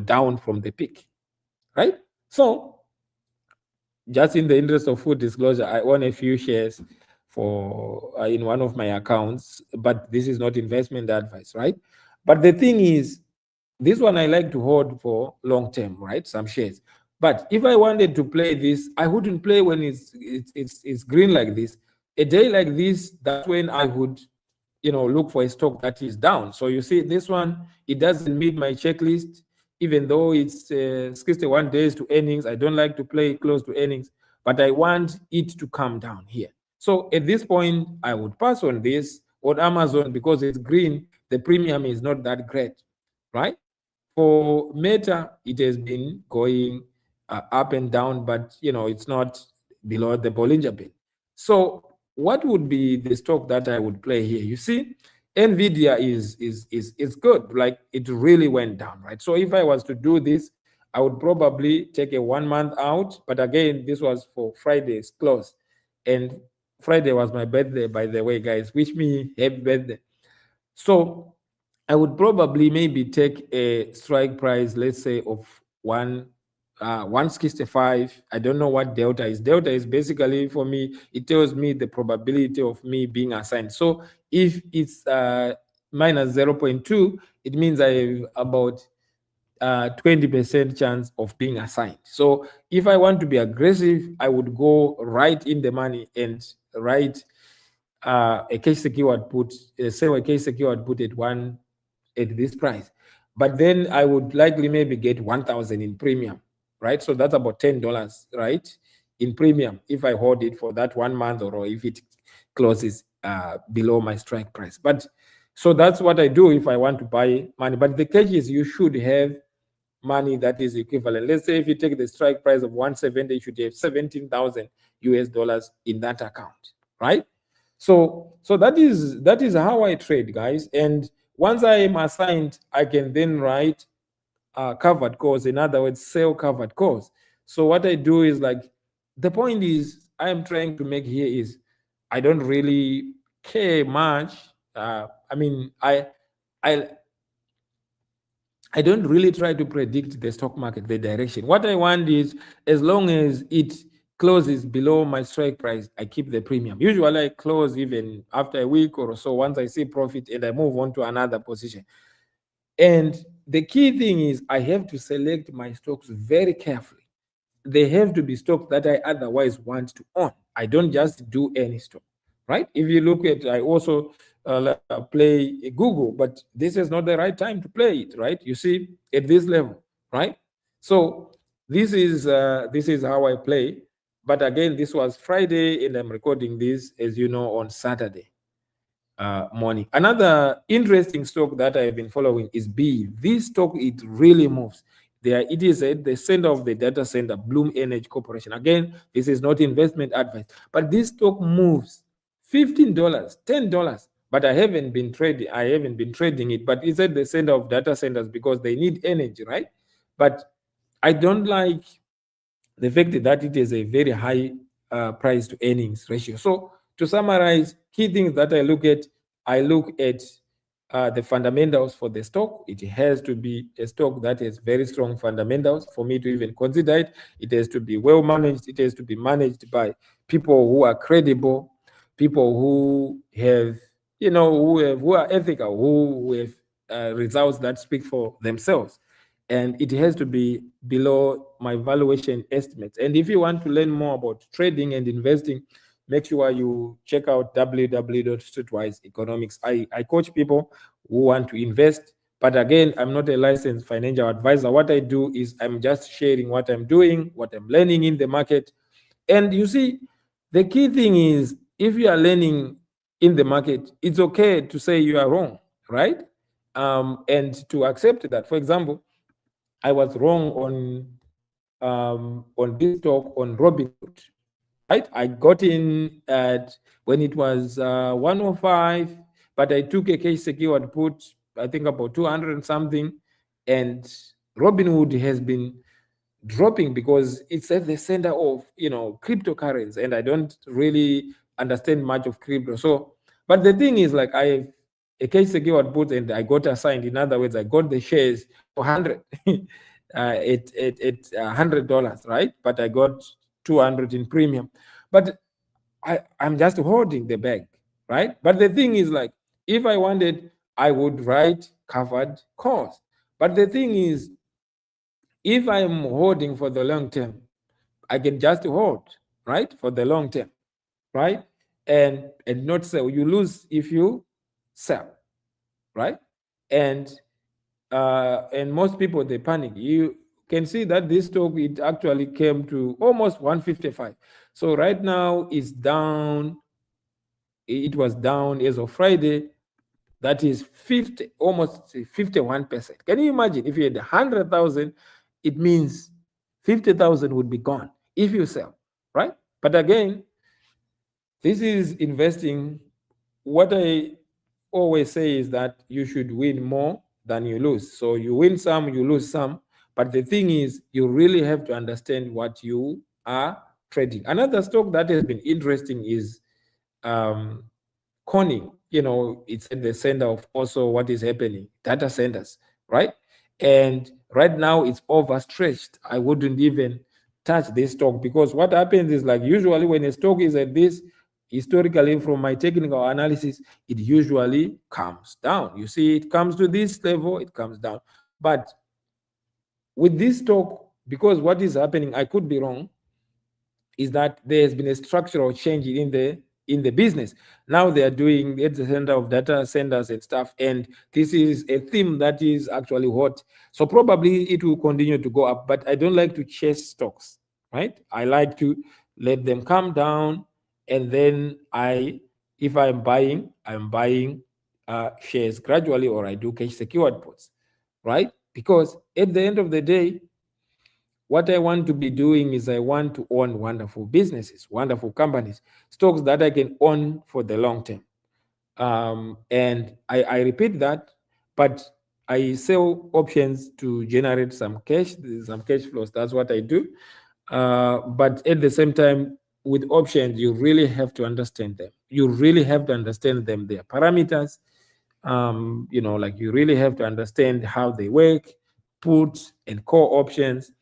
down from the peak, right? So just in the interest of full disclosure, I own a few shares for in one of my accounts, but this is not investment advice, right? But the thing is, this one I like to hold for long term, right? Some shares. But if I wanted to play this, I wouldn't play when it's green like this. A day like this, that's when I would, look for a stock that is down. So you see, this one, it doesn't meet my checklist, even though it's 61 days to earnings. I don't like to play close to earnings, but I want it to come down here. So at this point, I would pass on this on Amazon because it's green. The premium is not that great, right? For Meta, it has been going up and down, but it's not below the Bollinger Band. So what would be the stock that I would play here? You see, NVIDIA is good. Like, it really went down, right? So if I was to do this, I would probably take a 1 month out. But again, this was for Friday's close. And Friday was my birthday, by the way, guys. Wish me happy birthday. So I would probably maybe take a strike price, let's say, of 165. I don't know what delta is. Delta is basically, for me, it tells me the probability of me being assigned. So if it's minus 0.2, it means I have about 20% chance of being assigned. So if I want to be aggressive, I would go right in the money and write a cash secured put, sell a cash secured put at this price. But then I would likely maybe get 1,000 in premium, right? So that's about $10, right, in premium if I hold it for that 1 month, or if it closes below my strike price. But so that's what I do if I want to buy money. But the catch is, you should have money that is equivalent. Let's say if you take the strike price of 170, you should have 17,000 US dollars in that account, right? So that is how I trade, guys. And once I am assigned, I can then write covered calls. In other words, sell covered calls. So what I do is, like, the point is I am trying to make here is, I don't really care much. I mean, I don't really try to predict the stock market, the direction. What I want is, as long as it closes below my strike price, I keep the premium. Usually I close even after a week or so, once I see profit, and I move on to another position. And the key thing is, I have to select my stocks very carefully. They have to be stocks that I otherwise want to own. I don't just do any stock, right? If you look at, I also play Google, but this is not the right time to play it, right? You see, at this level, right? So this is how I play. But again, this was Friday, and I'm recording this, as you know, on Saturday morning. Another interesting stock that I've been following is B. This stock, it really moves. It is at the center of the data center, Bloom Energy Corporation. Again, this is not investment advice, but this stock moves $15, $10. But I haven't been trading it, but it's at the center of data centers because they need energy, right? But I don't like the fact that it is a very high price to earnings ratio. So to summarize, key things that I look at the fundamentals for the stock. It has to be a stock that has very strong fundamentals for me to even consider it. It has to be well managed. It has to be managed by people who are credible, people who have, who are ethical, who have results that speak for themselves. And it has to be below my valuation estimates. And if you want to learn more about trading and investing, make sure you check out www.Streetwise Economics. I coach people who want to invest. But again, I'm not a licensed financial advisor. What I do is I'm just sharing what I'm doing, what I'm learning in the market. And you see, the key thing is, if you are learning in the market, it's okay to say you are wrong, right? And to accept that. For example, I was wrong on this stock on Robinhood, right? I got in at when it was 105, but I took a cash secured put, I think about 200 and something, and Robinhood has been dropping because it's at the center of, cryptocurrency, and I don't really understand much of crypto. So, but the thing is, like, I have a case secured put and I got assigned. In other words, I got the shares for 100 at $100, right? But I got 200 in premium. But I'm just holding the bag, right? But the thing is, like, if I wanted, I would write covered calls. But the thing is, if I'm holding for the long term, I can just hold, right, for the long term, right, and not sell. You lose if you sell, right, and most people, they panic. You can see that this stock, it actually came to almost 155. So right now it's down. It was down as of Friday. That is almost 51%. Can you imagine if you had 100,000? It means 50,000 would be gone if you sell, right? But again, this is investing. What I always say is that you should win more than you lose. So you win some, you lose some. But the thing is, you really have to understand what you are trading. Another stock that has been interesting is Conning. It's at the center of also what is happening, data centers, right? And right now it's overstretched. I wouldn't even touch this stock, because what happens is, like, usually when a stock is at this, historically, from my technical analysis, it usually comes down. You see, it comes to this level, it comes down. But with this stock, because what is happening, I could be wrong, is that there has been a structural change in the business. Now they are doing at the center of data centers and stuff, and this is a theme that is actually hot. So probably it will continue to go up, but I don't like to chase stocks, right? I like to let them come down, and then if I'm buying, shares gradually, or I do cash secured puts, right? Because at the end of the day, what I want to be doing is I want to own wonderful businesses, wonderful companies, stocks that I can own for the long term. And I repeat that, but I sell options to generate some cash flows. That's what I do. But at the same time, with options, you really have to understand them. You really have to understand them, their parameters. Like, you really have to understand how they work, puts and core options.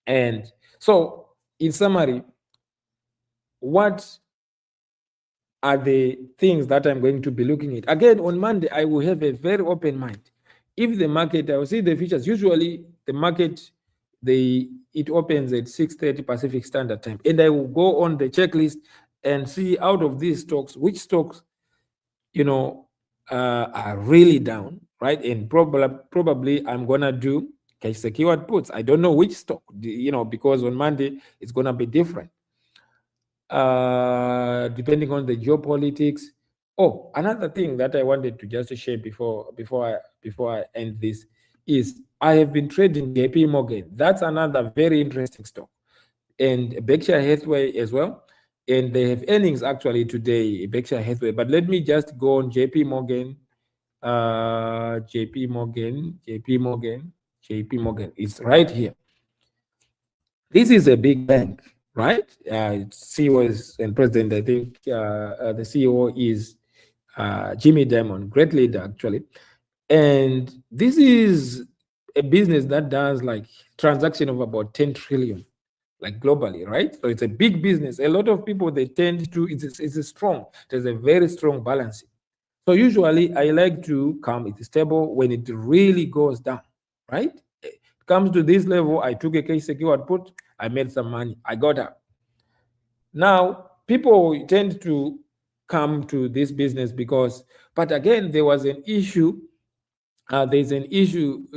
And so, in summary, what are the things that I'm going to be looking at? Again, on Monday, I will have a very open mind. If the market, I will see the futures. Usually, the market, it opens at 6:30 Pacific Standard Time, and I will go on the checklist and see, out of these stocks, which stocks, are really down, right? And probably I'm gonna do cash secured puts. I don't know which stock, because on Monday it's gonna be different, depending on the geopolitics. Oh, another thing that I wanted to just share before I end this is, I have been trading JP Morgan. That's another very interesting stock, and Berkshire Hathaway as well. And they have earnings actually today, Berkshire Hathaway. But let me just go on JP Morgan. JP Morgan. It's right here. This is a big bank, right? CEO and president, I think the CEO is Jimmy Dimon, great leader actually. And this is a business that does like transaction of about 10 trillion, like globally, right? So it's a big business. A lot of people, they tend to, there's a very strong balance. So usually I like to come, it's stable when it really goes down, right? It comes to this level, I took a case secured put, I made some money, I got up. Now, people tend to come to this business because, but again, there was an issue. There's an issue,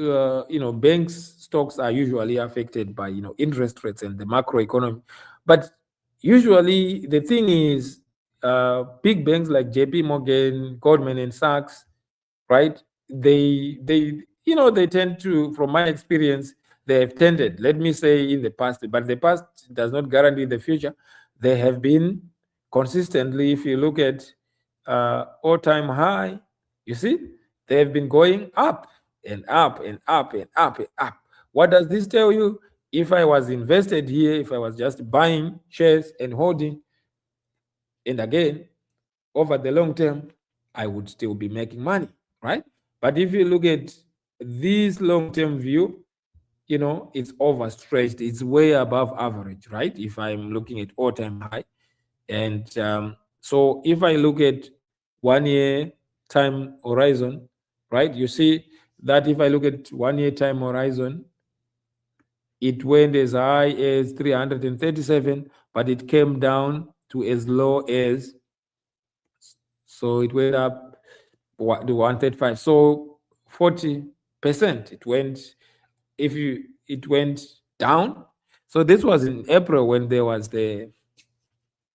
banks stocks are usually affected by, interest rates and the macroeconomy. But usually the thing is, big banks like JP Morgan, Goldman and Sachs, right? They tend to, from my experience, they have tended, let me say in the past, but the past does not guarantee the future. They have been consistently, if you look at all-time high, you see, they have been going up and up and up and up and up. What does this tell you? if I was invested here, if I was just buying shares and holding, and again, over the long term, I would still be making money, right? But if you look at this long-term view, you know, it's overstretched. It's way above average, right? If I'm looking at all-time high. And so if I look at 1 year time horizon, right, you see that if I look at 1 year time horizon, it went as high as 337, but it came down to as low as, so it went up to 135. So 40% it went, if you, it went down. So this was in April when there was the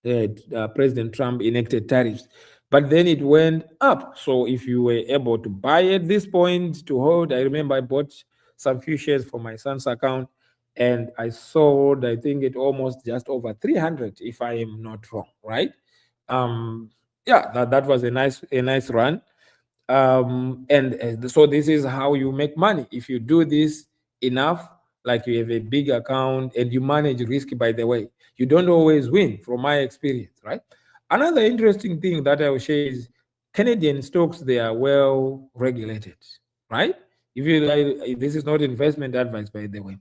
President Trump enacted tariffs, but then it went up. So if you were able to buy at this point to hold, I remember I bought some few shares for my son's account, and I sold, I think, it almost just over 300, if I am not wrong, right? Yeah, that was a nice run. And so this is how you make money. If you do this enough, like you have a big account and you manage risk, by the way, you don't always win, from my experience, right? Another interesting thing that I will share is Canadian stocks, they are well regulated, right? If you like, this is not investment advice, by the way.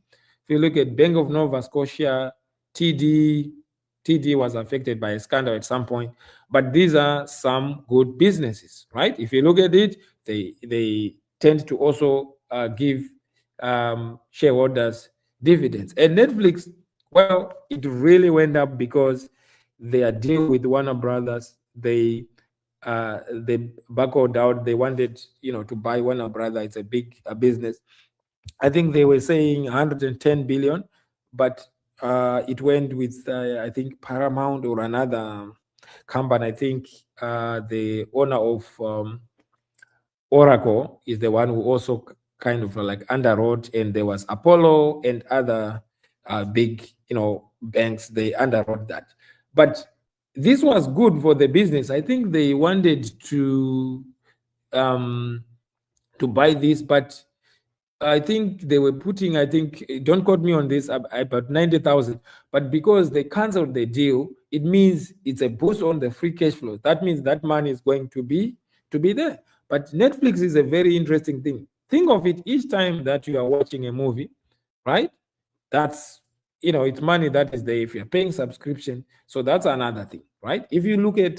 If you look at Bank of Nova Scotia, TD was affected by a scandal at some point, but these are some good businesses, right? If you look at it, they tend to also give shareholders dividends. And Netflix, well, it really went up because their deal with Warner Brothers, they buckled out. They wanted, you know, to buy Warner Brothers. It's a big business. I think they were saying 110 billion, but it went with I think Paramount or another company. I think the owner of Oracle is the one who also kind of like underwrote, and there was Apollo and other big, you know, banks. They underwrote that, but this was good for the business. I think they wanted um, to buy this, but I think they were putting, I think, don't quote me on this, about 90,000. But because they canceled the deal, it means it's a boost on the free cash flow. That means that money is going to be there. But Netflix is a very interesting thing. Think of it, each time that you are watching a movie, right? That's, you know, it's money that is there if you're paying subscription. So that's another thing, right? If you look at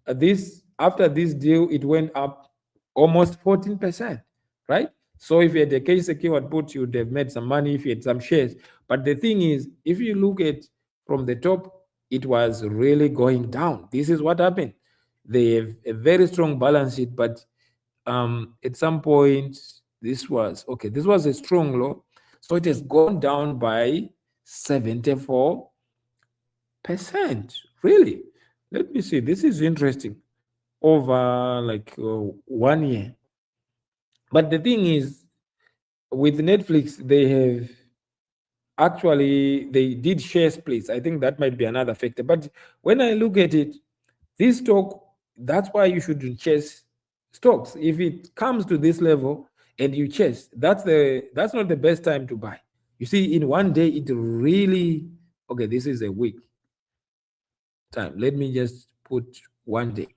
this, after this deal, it went up almost 14%, right? So if you had a case secured put, you would have made some money if you had some shares. But the thing is, if you look at from the top, it was really going down. This is what happened. They have a very strong balance sheet, but at some point, this was a strong low. So it has gone down by 74%. Really? Let me see. This is interesting. Over like 1 year. But the thing is, with Netflix, they did share splits. I think that might be another factor. But when I look at it, this stock, that's why you shouldn't chase stocks. If it comes to this level and you chase, that's not the best time to buy. You see, in 1 day, it really, okay, this is a week time. Let me just put 1 day.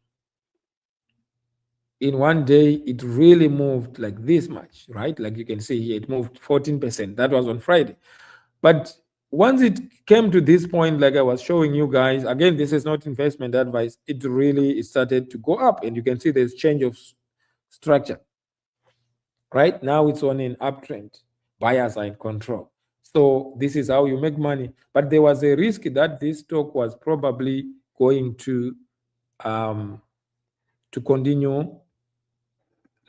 In 1 day, it really moved like this much, right? Like you can see here, it moved 14%. That was on Friday. But once it came to this point, like I was showing you guys, again, this is not investment advice. It really started to go up, and you can see there's change of structure. Right now, it's on an uptrend. Buyers are in control. So this is how you make money. But there was a risk that this stock was probably going to continue.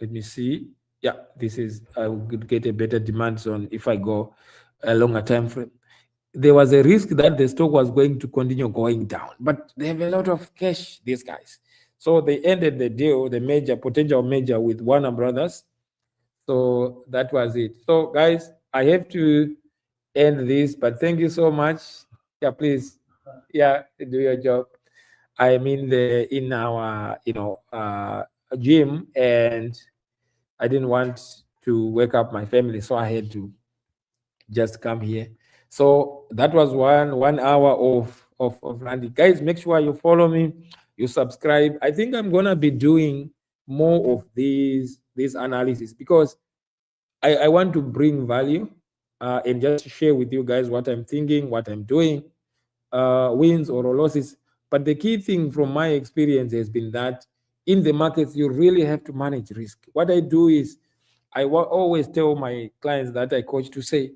Let me see. Yeah, this is, I would get a better demand zone if I go a longer time frame. There was a risk that the stock was going to continue going down, but they have a lot of cash, these guys. So they ended the deal, the potential merger with Warner Brothers. So that was it. So guys, I have to end this, but thank you so much. Yeah, please. Yeah, do your job. I'm in our gym, and I didn't want to wake up my family, so I had to just come here. So that was 1 hour of Randy. Guys, make sure you follow me, you subscribe. I think I'm gonna be doing more of these analysis because I want to bring value and just share with you guys what I'm thinking, what I'm doing, wins or losses. But the key thing from my experience has been that in the markets, you really have to manage risk. What I do is I always tell my clients that I coach to say,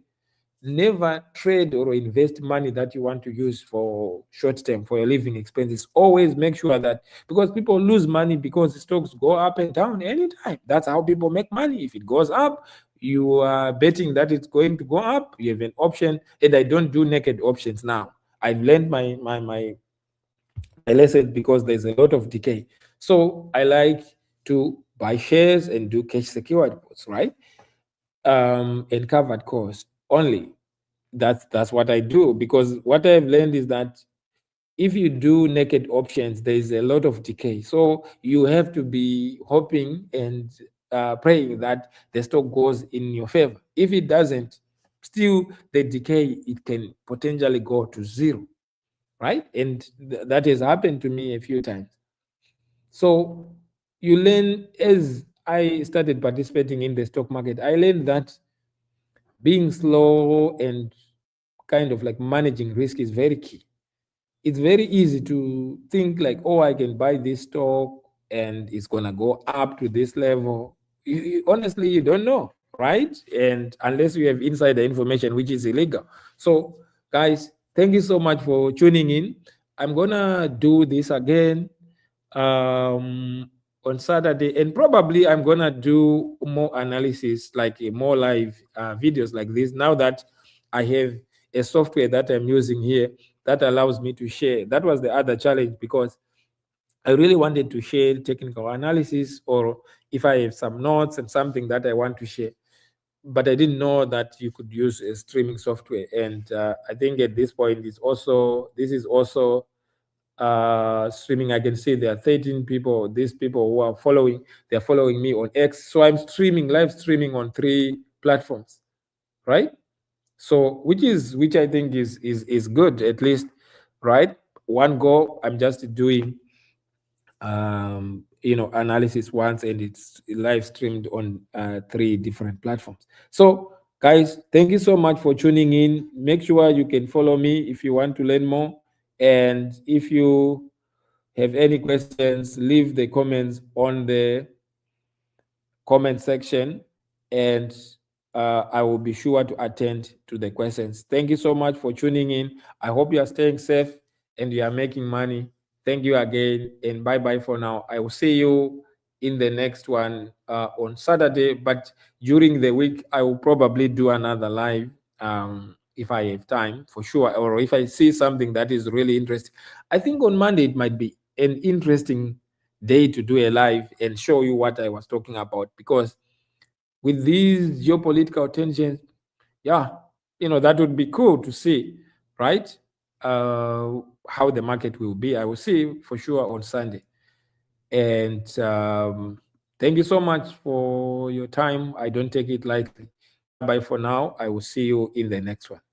never trade or invest money that you want to use for short term for your living expenses. Always make sure that, because people lose money because the stocks go up and down anytime. That's how people make money. If it goes up, you are betting that it's going to go up. You have an option, and I don't do naked options now. I've learned my lesson because there's a lot of decay. So I like to buy shares and do cash secured puts, right? And covered calls only. That's what I do, because what I've learned is that if you do naked options, there is a lot of decay. So you have to be hoping and praying that the stock goes in your favor. If it doesn't, still the decay, it can potentially go to zero, right? And that has happened to me a few times. So you learn, as I started participating in the stock market, I learned that being slow and kind of like managing risk is very key. It's very easy to think like, oh, I can buy this stock and it's gonna go up to this level. Honestly, you don't know, right? And unless you have insider information, which is illegal. So, guys, thank you so much for tuning in. I'm gonna do this again on Saturday, and probably I'm gonna do more analysis, like more live videos like this. Now that I have a software that I'm using here that allows me to share. That was the other challenge, because I really wanted to share technical analysis, or if I have some notes and something that I want to share, but I didn't know that you could use a streaming software. And I think at this point, this is also streaming. I can see there are 13 people. These people who are following, they're following me on X. So I'm live streaming on 3 platforms, right? So which I think is good, at least, right? One go, I'm just doing analysis once, and it's live streamed on 3 different platforms. So guys, thank you so much for tuning in. Make sure you can follow me if you want to learn more, and if you have any questions, leave the comments on the comment section, and I will be sure to attend to the questions. Thank you so much for tuning in. I hope you are staying safe and you are making money. Thank you again, and bye-bye for now. I will see you in the next one on Saturday, but during the week, I will probably do another live if I have time, for sure, or if I see something that is really interesting. I think on Monday it might be an interesting day to do a live and show you what I was talking about, because with these geopolitical tensions, yeah, that would be cool to see, right? How the market will be. I will see for sure on Sunday. And thank you so much for your time. I don't take it lightly. Bye for now. I will see you in the next one.